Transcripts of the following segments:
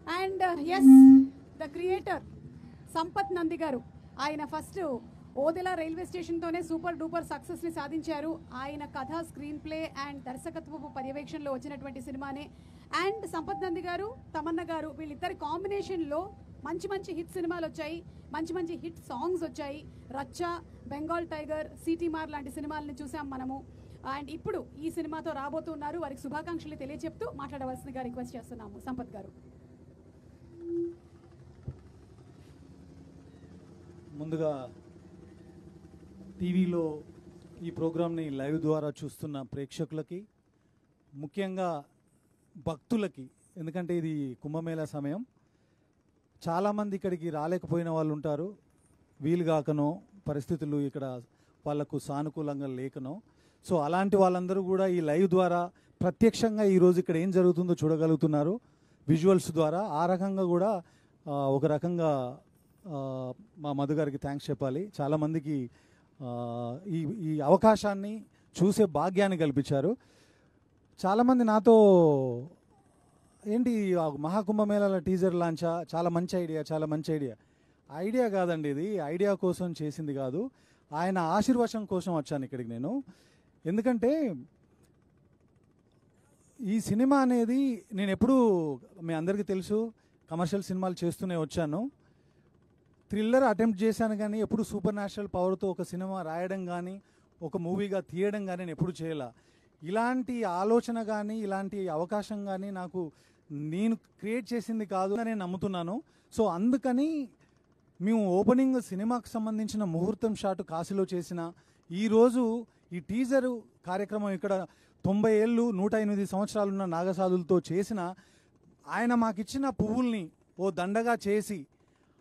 And as the creator Sampath Nandi garu, ఆయన first Odela railway స్టేషన్తోనే super duper సక్సెస్ని సాధించారు. ఆయన కథ, స్క్రీన్ ప్లే అండ్ దర్శకత్వపు పర్యవేక్షణలో వచ్చినటువంటి సినిమానే. అండ్ సంపత్ నంది గారు, తమన్నా గారు, వీళ్ళిద్దరి కాంబినేషన్లో మంచి మంచి హిట్ సినిమాలు వచ్చాయి, మంచి మంచి హిట్ సాంగ్స్ వచ్చాయి. రచ్చ, బెంగాల్ టైగర్, సిటీ మార్ లాంటి సినిమాలని చూసాం మనము. అండ్ ఇప్పుడు ఈ సినిమాతో రాబోతున్నారు. వారికి శుభాకాంక్షలు తెలియజెప్తూ మాట్లాడవలసిందిగా రిక్వెస్ట్ చేస్తున్నాము. సంపత్ గారు. ముందుగా టీవీలో ఈ ప్రోగ్రామ్ని లైవ్ ద్వారా చూస్తున్న ప్రేక్షకులకి, ముఖ్యంగా భక్తులకి, ఎందుకంటే ఇది కుంభమేళా సమయం, చాలామంది ఇక్కడికి రాలేకపోయిన వాళ్ళు ఉంటారు, వీలుగాకనో పరిస్థితులు ఇక్కడ వాళ్లకు సానుకూలంగా లేకనో. సో అలాంటి వాళ్ళందరూ కూడా ఈ లైవ్ ద్వారా ప్రత్యక్షంగా ఈరోజు ఇక్కడ ఏం జరుగుతుందో చూడగలుగుతున్నారు విజువల్స్ ద్వారా. ఆ రకంగా కూడా ఒక రకంగా మా మధు గారికి థ్యాంక్స్ చెప్పాలి. చాలామందికి ఈ అవకాశాన్ని చూసే భాగ్యాన్ని కల్పించారు. చాలామంది నాతో ఏంటి మహాకుంభమేళాల టీజర్ లాంచా, చాలా మంచి ఐడియా, చాలా మంచి ఐడియా. ఐడియా కాదండి, ఇది ఐడియా కోసం చేసింది కాదు, ఆయన ఆశీర్వచనం కోసం వచ్చాను ఇక్కడికి నేను. ఎందుకంటే ఈ సినిమా అనేది నేను ఎప్పుడూ, మీ అందరికీ తెలుసు, కమర్షియల్ సినిమాలు చేస్తూనే వచ్చాను. థ్రిల్లర్ అటెంప్ట్ చేశాను కానీ ఎప్పుడు సూపర్ న్యాచురల్ పవర్తో ఒక సినిమా రాయడం కానీ ఒక మూవీగా తీయడం కానీ నేను ఎప్పుడు చేయాల. ఇలాంటి ఆలోచన కానీ ఇలాంటి అవకాశం కానీ నేను క్రియేట్ చేసింది కాదు అని నేను నమ్ముతున్నాను. సో అందుకని మేము ఓపెనింగ్ సినిమాకు సంబంధించిన ముహూర్తం షాట్ కాశీలో చేసిన, ఈరోజు ఈ టీజరు కార్యక్రమం ఇక్కడ 90 ఏళ్ళు 108 సంవత్సరాలున్న నాగసాధులతో చేసిన, ఆయన మాకిచ్చిన పువ్వుల్ని ఓ దండగా చేసి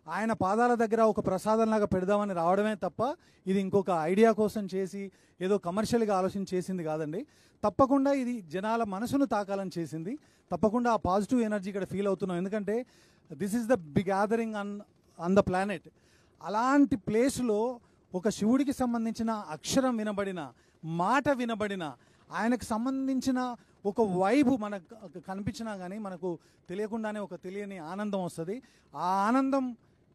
ఆయన పాదాల దగ్గర ఒక ప్రసాదంలాగా పెడదామని రావడమే తప్ప ఇది ఇంకొక ఐడియా కోసం చేసి ఏదో కమర్షియల్గా ఆలోచన చేసింది కాదండి. తప్పకుండా ఇది జనాల మనసును తాకాలని చేసింది. తప్పకుండా ఆ పాజిటివ్ ఎనర్జీ ఇక్కడ ఫీల్ అవుతున్నాం. ఎందుకంటే this is the big gathering on the planet. అలాంటి ప్లేస్లో ఒక శివుడికి సంబంధించిన అక్షరం వినబడిన, మాట వినబడిన, ఆయనకు సంబంధించిన ఒక వైబు మనకు కనిపించినా కానీ మనకు తెలియకుండానే ఒక తెలియని ఆనందం వస్తుంది. ఆ ఆనందం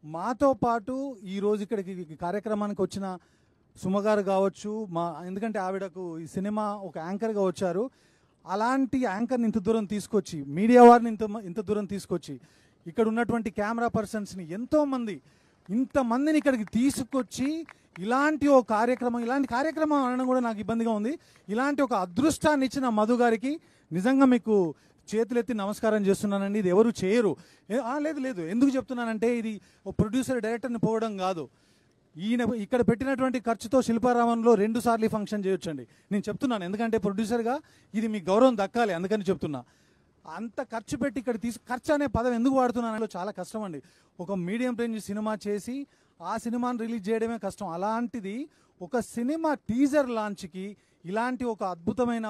మాతో పాటు ఈరోజు ఇక్కడికి కార్యక్రమానికి వచ్చిన సుమగారు కావచ్చు, ఎందుకంటే ఆవిడకు ఈ సినిమా ఒక యాంకర్గా వచ్చారు. అలాంటి యాంకర్ని ఇంత దూరం తీసుకొచ్చి, మీడియా వారిని ఇంత దూరం తీసుకొచ్చి, ఇక్కడ ఉన్నటువంటి కెమెరా పర్సన్స్ని ఇంతమందిని ఇక్కడికి తీసుకొచ్చి ఇలాంటి కార్యక్రమం అనడం కూడా నాకు ఇబ్బందిగా ఉంది. ఇలాంటి ఒక అదృష్టాన్ని ఇచ్చిన మధు గారికి నిజంగా మీకు చేతులెత్తి నమస్కారం చేస్తున్నానండి. ఇది ఎవరు చేయరు. లేదు ఎందుకు చెప్తున్నానంటే ఇది ఒక ప్రొడ్యూసర్ డైరెక్టర్ని పోవడం కాదు. ఈయన ఇక్కడ పెట్టినటువంటి ఖర్చుతో శిల్పారామంలో 2 సార్లు ఫంక్షన్ చేయొచ్చండి. నేను చెప్తున్నాను ఎందుకంటే ప్రొడ్యూసర్గా ఇది మీకు గౌరవం దక్కాలి, అందుకని చెప్తున్నా. అంత ఖర్చు పెట్టి ఇక్కడ ఖర్చు అనే పదం ఎందుకు వాడుతున్నానో చాలా కష్టం అండి. ఒక మీడియం రేంజ్ సినిమా చేసి ఆ సినిమాని రిలీజ్ చేయడమే కష్టం. అలాంటిది ఒక సినిమా టీజర్ లాంచ్కి ఇలాంటి ఒక అద్భుతమైన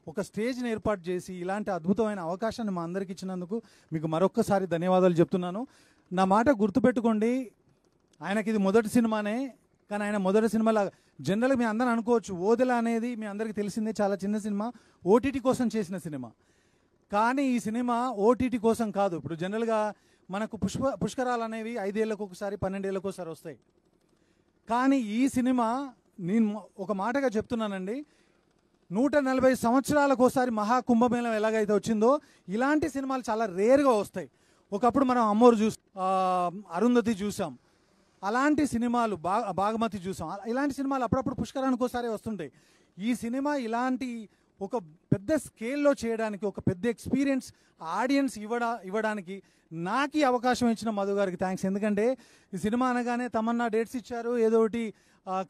ఒక స్టేజ్ని ఏర్పాటు చేసి ఇలాంటి అద్భుతమైన అవకాశాన్ని మా అందరికి ఇచ్చినందుకు మీకు మరొక్కసారి ధన్యవాదాలు చెప్తున్నాను. నా మాట గుర్తుపెట్టుకోండి, ఆయనకి ఇది మొదటి సినిమానే, కానీ ఆయన మొదటి సినిమాలా జనరల్గా మీ అందరూ అనుకోవచ్చు, ఓదెలా అనేది మీ అందరికీ తెలిసిందే, చాలా చిన్న సినిమా, ఓటీటీ కోసం చేసిన సినిమా. కానీ ఈ సినిమా ఓటీటీ కోసం కాదు. ఇప్పుడు జనరల్గా మనకు పుష్కరాలు అనేవి 5 ఏళ్ళకు ఒకసారి 12 ఏళ్ళకు ఒకసారి వస్తాయి. కానీ ఈ సినిమా నేను ఒక మాటగా చెప్తున్నానండి, 140 సంవత్సరాలకు ఒకసారి మహాకుంభమేళం ఎలాగైతే వచ్చిందో ఇలాంటి సినిమాలు చాలా రేర్గా వస్తాయి. ఒకప్పుడు మనం అమ్మోరు అరుంధతి చూసాం, అలాంటి సినిమాలు బాగమతి చూసాం. ఇలాంటి సినిమాలు అప్పుడప్పుడు పుష్కరానికి ఒకసారి వస్తుంటాయి. ఈ సినిమా ఇలాంటి ఒక పెద్ద స్కేల్లో చేయడానికి, ఒక పెద్ద ఎక్స్పీరియన్స్ ఆడియన్స్ ఇవ్వడానికి నాకు ఈ అవకాశం ఇచ్చిన మధు గారికి థ్యాంక్స్. ఎందుకంటే ఈ సినిమా అనగానే తమన్నా డేట్స్ ఇచ్చారు, ఏదో ఒకటి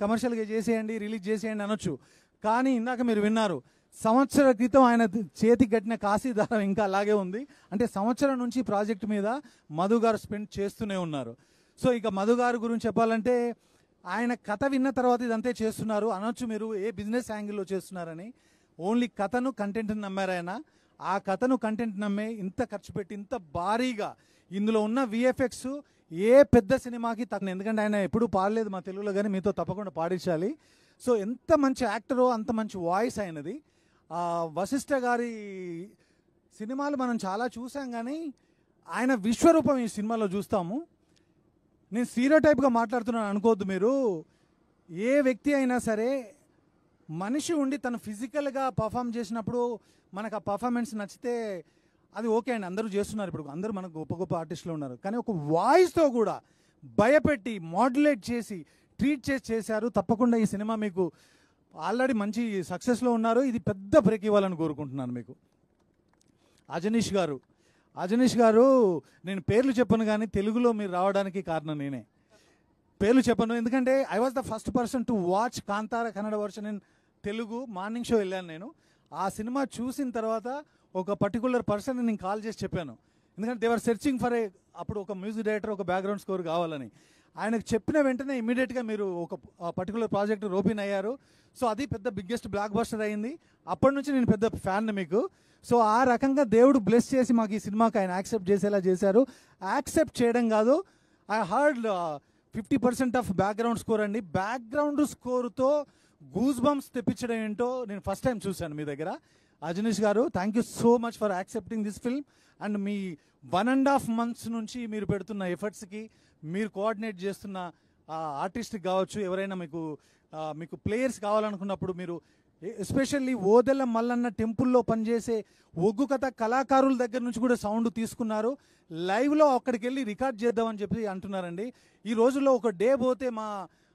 కమర్షియల్గా చేసేయండి, రిలీజ్ చేసేయండి అనొచ్చు. కానీ ఇందాక మీరు విన్నారు, సంవత్సర క్రితం ఆయన చేతికి కట్టిన కాశీ దారం ఇంకా అలాగే ఉంది. అంటే సంవత్సరం నుంచి ప్రాజెక్ట్ మీద మధు గారు స్పెండ్ చేస్తూనే ఉన్నారు. సో ఇక మధు గారి గురించి చెప్పాలంటే ఆయన కథ విన్న తర్వాత ఇదంతే చేస్తున్నారు అనొచ్చు మీరు, ఏ బిజినెస్ యాంగిల్లో చేస్తున్నారని. ఓన్లీ కథను కంటెంట్ని నమ్మారు ఆయన. ఆ కథను కంటెంట్ నమ్మే ఇంత ఖర్చు పెట్టి ఇంత భారీగా ఇందులో ఉన్న విఎఫ్ఎక్స్ ఏ పెద్ద సినిమాకి తగ్గ, ఎందుకంటే ఆయన ఎప్పుడూ పాడలేదు మా తెలుగులో, కానీ మీతో తప్పకుండా పాడించాలి. సో ఎంత మంచి యాక్టరో అంత మంచి వాయిస్ అయినది. వశిష్ఠ గారి సినిమాలు మనం చాలా చూసాం, కానీ ఆయన విశ్వరూపం ఈ సినిమాలో చూస్తాము. నేను స్టీరియోటైప్గా మాట్లాడుతున్నాను అనుకోవద్దు మీరు. ఏ వ్యక్తి అయినా సరే మనిషి ఉండి తను ఫిజికల్గా పర్ఫామ్ చేసినప్పుడు మనకు ఆ పర్ఫార్మెన్స్ నచ్చితే అది ఓకే అండి, అందరూ చేస్తున్నారు, ఇప్పుడు అందరూ మనకు గొప్ప గొప్ప ఆర్టిస్టులు ఉన్నారు. కానీ ఒక వాయిస్తో కూడా భయపెట్టి మాడ్యులేట్ చేసి ట్రీట్ చేశారు. తప్పకుండా ఈ సినిమా మీకు ఆల్రెడీ మంచి సక్సెస్లో ఉన్నారు, ఇది పెద్ద బ్రేక్ ఇవ్వాలని కోరుకుంటున్నాను మీకు. అజనీష్ గారు నేను పేర్లు చెప్పను కానీ తెలుగులో మీరు రావడానికి కారణం నేనే. పేర్లు చెప్పను ఎందుకంటే I was the first person to watch Kantara Kannada version in Telugu. Morning show వెళ్ళాను నేను. ఆ సినిమా చూసిన తర్వాత ఒక పర్టికులర్ పర్సన్ నేను కాల్ చేసి చెప్పాను, ఎందుకంటే దేవర్ సెర్చింగ్ ఫర్ అప్పుడు ఒక మ్యూజిక్ డైరెక్టర్, ఒక బ్యాక్గ్రౌండ్ స్కోర్ కావాలని. ఆయనకు చెప్పిన వెంటనే ఇమీడియట్గా మీరు ఒక పర్టికులర్ ప్రాజెక్ట్ రోపిన్ అయ్యారు. సో అది పెద్ద బిగ్గెస్ట్ బ్లాక్ బస్టర్ అయింది. అప్పటి నుంచి నేను పెద్ద ఫ్యాన్ మీకు. సో ఆ రకంగా దేవుడు బ్లెస్ చేసి మాకు ఈ సినిమాకి ఆయన యాక్సెప్ట్ చేసేలా చేశారు. యాక్సెప్ట్ చేయడం కాదు, I heard 50% of background score అండి. బ్యాక్గ్రౌండ్ స్కోర్తో గూస్ బంప్స్ తెప్పించడం ఏంటో నేను ఫస్ట్ టైం చూశాను మీ దగ్గర. అజనీష్ గారు, thank you so much for accepting this film. And me 1.5 months నుంచి మీరు పెడుతున్న ఎఫర్ట్స్కి, మీరు కోఆర్డినేట్ చేస్తున్న ఆర్టిస్ట్కి కావచ్చు, ఎవరైనా మీకు ప్లేయర్స్ కావాలనుకున్నప్పుడు మీరు ఎస్పెషల్లీ ఓదెల మల్లన్న టెంపుల్లో పనిచేసే ఒగ్గు కథ కళాకారుల దగ్గర నుంచి కూడా సౌండ్ తీసుకున్నారు. లైవ్లో అక్కడికి వెళ్ళి రికార్డ్ చేద్దామని చెప్పి అంటున్నారండి. ఈ రోజుల్లో ఒక డే పోతే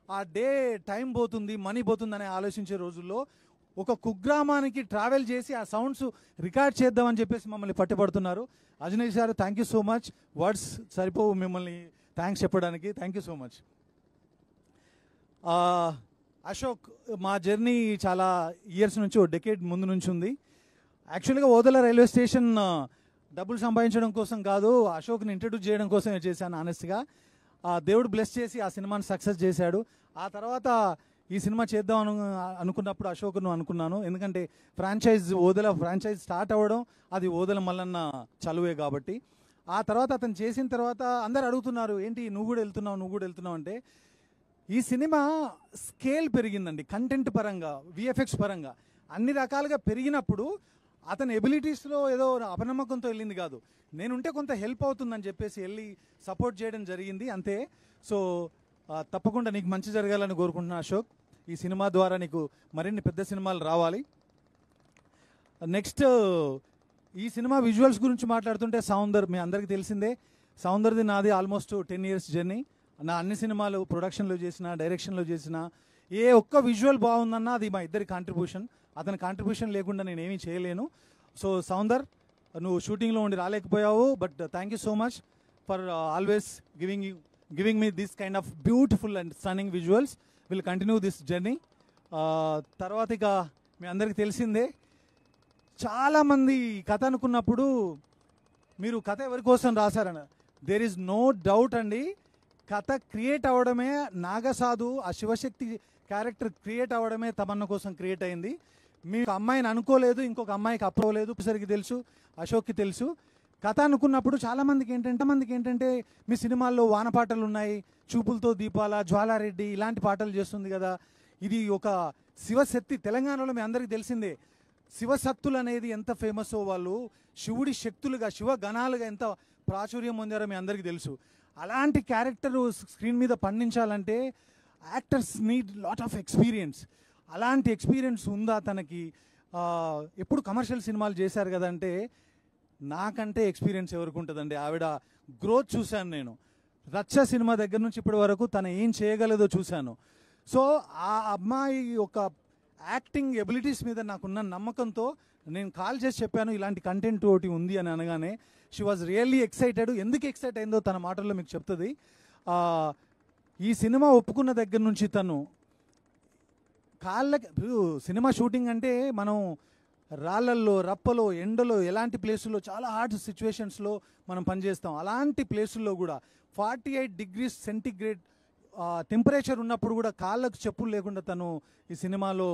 ఆ డే టైం పోతుంది, మనీ పోతుంది అని ఆలోచించే రోజుల్లో ఒక కుగ్రామానికి ట్రావెల్ చేసి ఆ సౌండ్స్ రికార్డ్ చేద్దామని చెప్పేసి మమ్మల్ని పట్టుబడుతున్నారు. అజనీష్ గారు, thank you so much. Words సరిపోవు మిమ్మల్ని థ్యాంక్స్ చెప్పడానికి. Thank you so much. Ashok, మా జర్నీ చాలా ఇయర్స్ నుంచి, ఓ డెకేడ్ ముందు నుంచి ఉంది. యాక్చువల్గా ఓదెల రైల్వే స్టేషన్ డబ్బులు సంపాదించడం కోసం కాదు, అశోక్ని ఇంట్రడ్యూస్ చేయడం కోసమే చేశాను ఆనెస్ట్గా. దేవుడు బ్లెస్ చేసి ఆ సినిమాని సక్సెస్ చేశాడు. ఆ తర్వాత ఈ సినిమా చేద్దాం అనుకున్నప్పుడు అశోక్ను అనుకున్నాను, ఎందుకంటే ఓదెల ఫ్రాంచైజ్ స్టార్ట్ అవ్వడం అది ఓదెల మల్లన్న చలువే కాబట్టి. ఆ తర్వాత అతను చేసిన తర్వాత అందరు అడుగుతున్నారు, ఏంటి నువ్వు కూడా వెళ్తున్నావు అంటే, ఈ సినిమా స్కేల్ పెరిగిందండి. కంటెంట్ పరంగా, విఎఫ్ఎక్స్ పరంగా అన్ని రకాలుగా పెరిగినప్పుడు అతని ఎబిలిటీస్లో ఏదో అపనమ్మకంతో వెళ్ళింది కాదు, నేనుంటే కొంత హెల్ప్ అవుతుందని చెప్పేసి వెళ్ళి సపోర్ట్ చేయడం జరిగింది అంతే. సో తప్పకుండా నీకు మంచి జరగాలని కోరుకుంటున్నాను అశోక్. ఈ సినిమా ద్వారా నీకు మరిన్ని పెద్ద సినిమాలు రావాలి. నెక్స్ట్, ఈ సినిమా విజువల్స్ గురించి మాట్లాడుతుంటే సౌందర్ మీ అందరికీ తెలిసిందే. సౌందర్ది నాది ఆల్మోస్ట్ 10 years జర్నీ. నా అన్ని సినిమాలు ప్రొడక్షన్లో చేసిన, డైరెక్షన్లో చేసిన, ఏ ఒక్క విజువల్ బాగుందన్నా అది మా ఇద్దరి కాంట్రిబ్యూషన్. అతని కాంట్రిబ్యూషన్ లేకుండా నేను ఏమీ చేయలేను. సో సౌందర్, నువ్వు షూటింగ్లో ఉండి రాలేకపోయావు, but thank you so much for always giving me this kind of beautiful and stunning visuals. Will continue this journey. తర్వాత ఇక మీ అందరికీ తెలిసిందే, చాలామంది కథ అనుకున్నప్పుడు మీరు కథ ఎవరి కోసం రాశారని, దేర్ ఈజ్ నో డౌట్ అండి. కథ క్రియేట్ అవ్వడమే, నాగసాధు ఆ శివశక్తి క్యారెక్టర్ క్రియేట్ అవ్వడమే తమన్న కోసం క్రియేట్ అయింది. మీకు అమ్మాయిని అనుకోలేదు, ఇంకొక అమ్మాయికి అప్రోలేదు, సరికి తెలుసు, అశోక్కి తెలుసు. కథ అనుకున్నప్పుడు చాలామందికి ఏంటంటే మీ సినిమాల్లో వానపాటలు ఉన్నాయి, చూపులతో దీపాల, జ్వాలారెడ్డి ఇలాంటి పాటలు చేస్తుంది కదా, ఇది ఒక శివశక్తి. తెలంగాణలో మీ అందరికీ తెలిసిందే శివశక్తులు అనేది ఎంత ఫేమస్సో, వాళ్ళు శివుడి శక్తులుగా, శివగణాలుగా ఎంత ప్రాచుర్యం పొందారో మీ అందరికీ తెలుసు. అలాంటి క్యారెక్టర్ స్క్రీన్ మీద పండించాలంటే actors need lot of experience. అలాంటి ఎక్స్పీరియన్స్ ఉందా తనకి? ఎప్పుడు కమర్షియల్ సినిమాలు చేశారు కదంటే, నాకంటే ఎక్స్పీరియన్స్ ఎవరికి ఉంటుందండి. ఆవిడ గ్రోత్ చూశాను నేను. రచ్చ సినిమా దగ్గర నుంచి ఇప్పటి వరకు తను ఏం చేయగలదో చూశాను. సో ఆ అమ్మాయి ఒక యాక్టింగ్ ఎబిలిటీస్ మీద నాకున్న నమ్మకంతో నేను కాల్ చేసి చెప్పాను, ఇలాంటి కంటెంట్ ఒకటి ఉంది అని అనగానే షీ వాజ్ రియల్లీ ఎక్సైటెడ్. ఎందుకు ఎక్సైట్ అయిందో తన మాటల్లో మీకు చెప్తుంది. ఈ సినిమా ఒప్పుకున్న దగ్గర నుంచి తను సినిమా షూటింగ్ అంటే మనం రాళ్ళల్లో, రప్పలో, ఎండలో, ఎలాంటి ప్లేసుల్లో, చాలా హార్డ్ సిచ్యువేషన్స్లో మనం పనిచేస్తాం. అలాంటి ప్లేసుల్లో కూడా 48 degrees సెంటిగ్రేడ్ టెంపరేచర్ ఉన్నప్పుడు కూడా కాళ్ళకు చెప్పులు లేకుండా తను ఈ సినిమాలో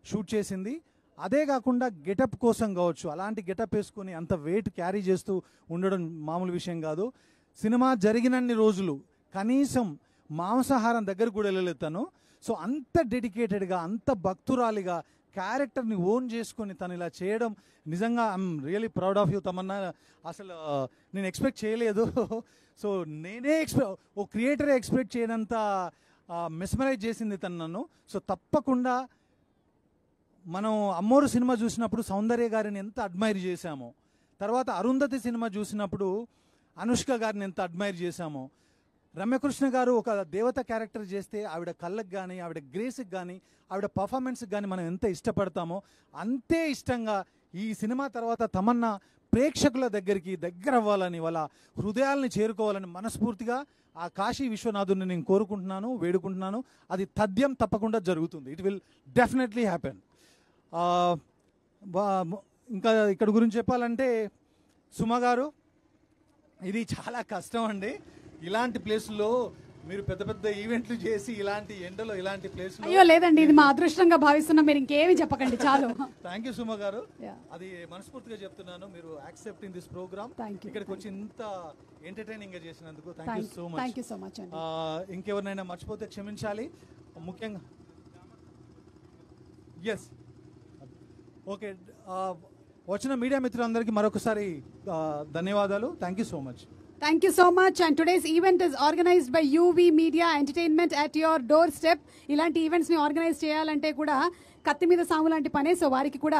షూట్ చేసింది. అదే కాకుండా గెటప్ కోసం కావచ్చు, అలాంటి గెటప్ వేసుకొని అంత వెయిట్ క్యారీ చేస్తూ ఉండడం మామూలు విషయం కాదు. సినిమా జరిగినన్ని రోజులు కనీసం మాంసాహారం దగ్గర కూడా వెళ్ళలేదు తను. సో అంత డెడికేటెడ్గా, అంత భక్తురాలిగా క్యారెక్టర్ని ఓన్ చేసుకొని తను ఇలా చేయడం నిజంగా I'm really proud of you Tamannaah. అసలు నేను ఎక్స్పెక్ట్ చేయలేదు. సో నేనే ఓ క్రియేటరే ఎక్స్పెక్ట్ చేయనంత మెస్మరైజ్ చేసింది తను నన్ను. సో తప్పకుండా మనం అమ్మోరు సినిమా చూసినప్పుడు సౌందర్య గారిని ఎంత అడ్మైర్ చేశామో, తర్వాత అరుంధతి సినిమా చూసినప్పుడు అనుష్క గారిని ఎంత అడ్మైర్ చేశామో, రమ్యకృష్ణ గారు ఒక దేవత క్యారెక్టర్ చేస్తే ఆవిడ కళ్ళకు కానీ ఆవిడ గ్రేస్కి కానీ ఆవిడ పర్ఫార్మెన్స్కి కానీ మనం ఎంత ఇష్టపడతామో అంతే ఇష్టంగా ఈ సినిమా తర్వాత తమన్నా ప్రేక్షకుల దగ్గర అవ్వాలని, వాళ్ళ హృదయాల్ని చేరుకోవాలని మనస్ఫూర్తిగా ఆ కాశీ విశ్వనాథుని నేను కోరుకుంటున్నాను, వేడుకుంటున్నాను. అది తథ్యం తప్పకుండా జరుగుతుంది. It will definitely happen. ఇంకా ఇక్కడ గురించి చెప్పాలంటే సుమ గారు, ఇది చాలా కష్టం అండి. ఇలాంటి ప్లేస్లో మీరు పెద్ద పెద్ద ఈవెంట్లు చేసి ఇలాంటి ఎండలో ఇలాంటి ప్లేస్లో. అయ్యో లేదండి, ఇది మా అదృష్టంగా భావిస్తున్నాం. మీరు ఇంకేమి చెప్పకండి, చాలు. థ్యాంక్ యూ సుమ గారు, అది మనస్ఫూర్తిగా చెప్తున్నాను. మీరు యాక్సెప్టింగ్ దిస్ ప్రోగ్రామ్, ఇక్కడికి వచ్చి ఇంత ఎంటర్టైనింగ్ గా చేసినందుకు థ్యాంక్ యూ సో మచ్. ఇంకెవరినైనా మర్చిపోతే క్షమించాలి. ముఖ్యంగా ఎస్ ఓకే, వచ్చిన మీడియా మిత్రులందరికీ మరొకసారి ధన్యవాదాలు. Thank you so much. Thank you so much. And today's event is organized by UV Media Entertainment at your doorstep. ఇలాంటి ఈవెంట్స్ ని ఆర్గనైజ్ చేయాలంటే కూడా కత్తి మీద సాము లాంటి పనే. సో వారికి కూడా